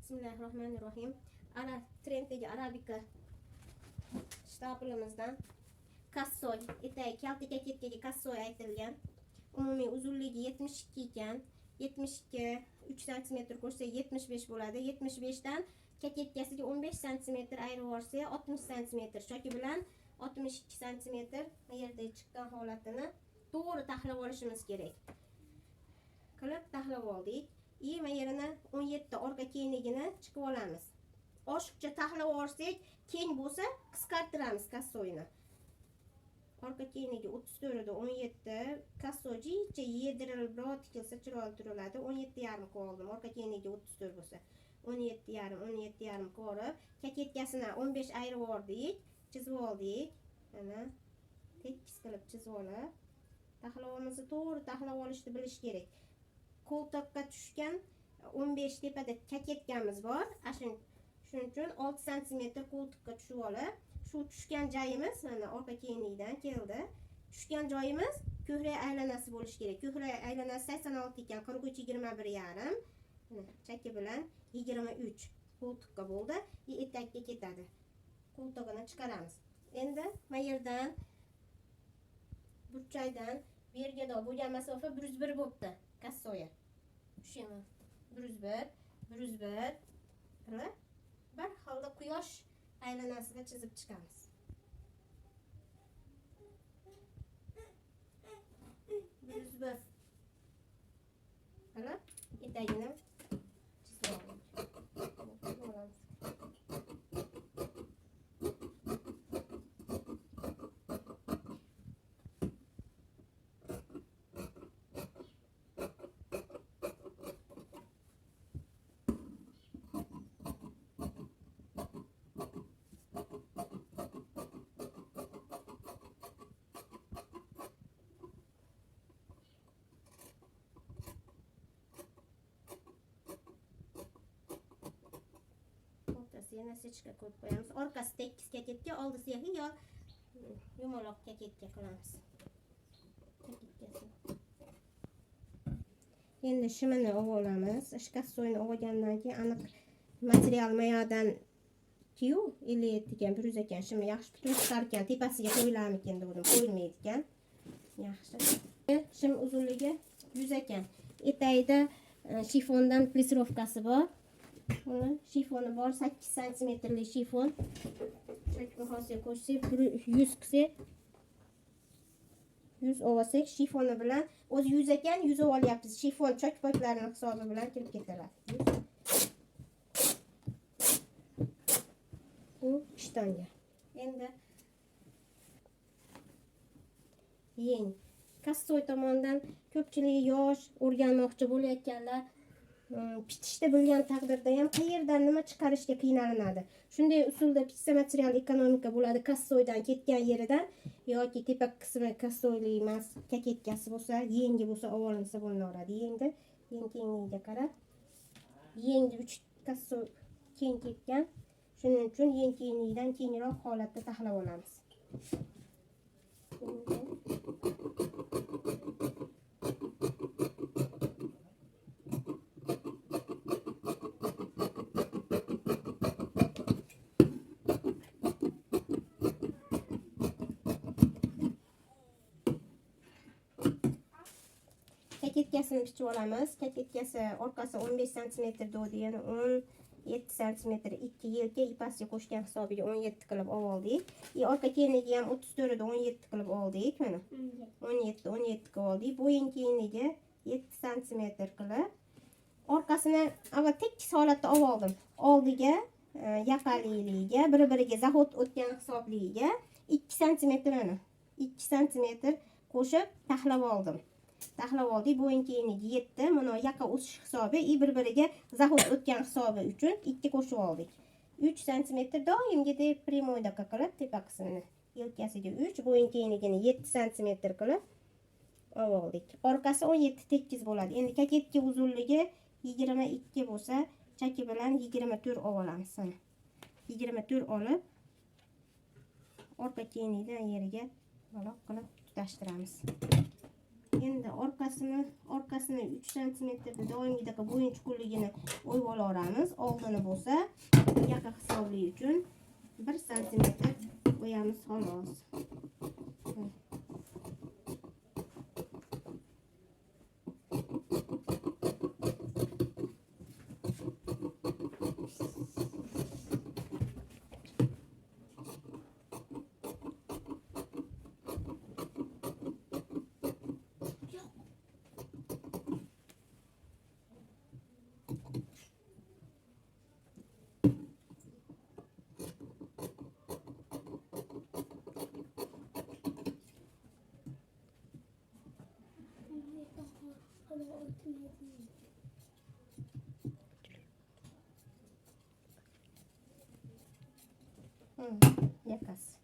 Bismillahirrohmanirrohim. Trenddagi arabika shtapilimizdan kassoy, etagi kalta kaketkaga kassoy aytilgan. Umumiy uzunligi 72 ekan. 72 3 cm qo'shsa 75 bo'ladi. 75 dan kaketkasiga 15 cm ayirib yuborsa 60 cm shoki bilan 62 cm yerda chiqqan holatini to'g'ri taxlab olishimiz kerak. Qilib taxlab oldik. Yema yerini 17 orqa kengligini chiqib olamiz. Oshiqcha taxlab olsak, keng bo'lsa qisqartiramiz kassoyni. Orqa kengligi 34 da 17, kassoycha yedirilib birot tikilsa chiroyli turiladi. 17,5 qildim. Orqa kengligi 34 bo'lsa, 17,5 qilib, kaketkasini 15 ayirib oldik, chizib oldik. Mana tekis qilib chizib olib, taxlavimizni to'g'ri taxlab olishni bilish kerak. Qo'ltiqqa tushgan 15 tepada kaketkamiz bor. Shuning uchun 6 cm qo'ltiqqa tushib olib, shu tushgan joyimiz mana orqa kenglikdan keldi. Tushgan joyimiz ko'hrak aylanasi bo'lishi kerak. Ko'hrak aylanasi 86 ekan, 43 21,5. Mana chakki bilan 23 qo'ltiqqa bo'ldi. Etakka ketadi. Qo'ltig'ini chiqaramiz. Endi mana yerdan burchakdan bu yerga bo'lgan masofa 101 bo'libdi. Kassoya. Shuni 101 qilib bir xilda quyosh aylanasida chizib chiqamiz. Qilib etagini chizib olamiz. Yana sechka qo'yib qo'yamiz. Orqasi tekis kaketka, oldisi yo yumaloq kaketka qilamiz. Endi shimini olamiz. Kassoyni olgandan keyin aniq material mayodan tiyu 57 ekan, 100 ekan. Shimi yaxshi butun chiqar ekan. Tepasiga qo'yilarmikin dedim, qo'yilmaydi ekan. Yaxshi. Shim uzunligi 100 ekan. Etagida shifondan plisrovkasi bor. Buni shifoni bor, 8 cm shifon. Chakka hosiga qo'shsak, 100 qilsak, 100 olsak, shifoni bilan o'zi 100 ekan, 100 olyapmiz. Shifon chakpoklarini hisobi bilan kirib ketadi. Bu ishtanga. Endi yeng. Kassoy tomonidan ko'pchilik yosh o'rganmoqchi bo'layotganlar pitishda bilgan taqdirda ham qayerdan nima chiqarishga qiynalanadi. Shunday usulda pitsa material ekonomika bo'ladi. Kassoydan ketgan yeridan yoki tepa qismi kassoyli emas, kaketkasi bo'lsa, yengi bo'lsa olinsa bo'laveradi. Yeng kengligiga qarab. Yengni 3 kassoy keng ketgan. Shuning uchun yeng kengligidan kengroq holatda taxlab olamiz. Kaketkasini pichib olamiz. Kaketkasi orqasi 15 cm bo'ldi, yana 17 cm 2 yelka ipasiga qo'shgan hisobiga 17 qilib oldik. Orqa kengligi ham 34 da 17 qilib oldik. Mana 17 qilib oldik. Bo'yin kengligi 7 cm qilib. Orqasini avval tekis holatda oldim. Oldiga yaqinligiga, bir-biriga zahot o'tgan hisobligiga 2 cm mana 2 cm qo'shib taxlab oldim. Taxlab oldik. Bo'yin kengligi 7, mana yaqa o'sish hisobi, bir-biriga zahot o'tgan hisobi uchun 2 qo'shib oldik. 3 cm doimgidek primoyda qilib tepa qismini yelkasiga 3, bo'yin kengligini 7 cm qilib oldik. Orqasi 17 tekis bo'ladi. Endi kaketka uzunligi 22 bo'lsa, chaki bilan 24 olamiz. 24 olib orqa kengligidan yeriga maloq qilib tutashtiramiz. Endi orqasini 3 santimetrda doimgidek bo'yin chuqurligini o'yib olamiz. Oldini bo'lsa yaqa hisobli uchun 1 santimetr qo'yamiz xolos. Yakası.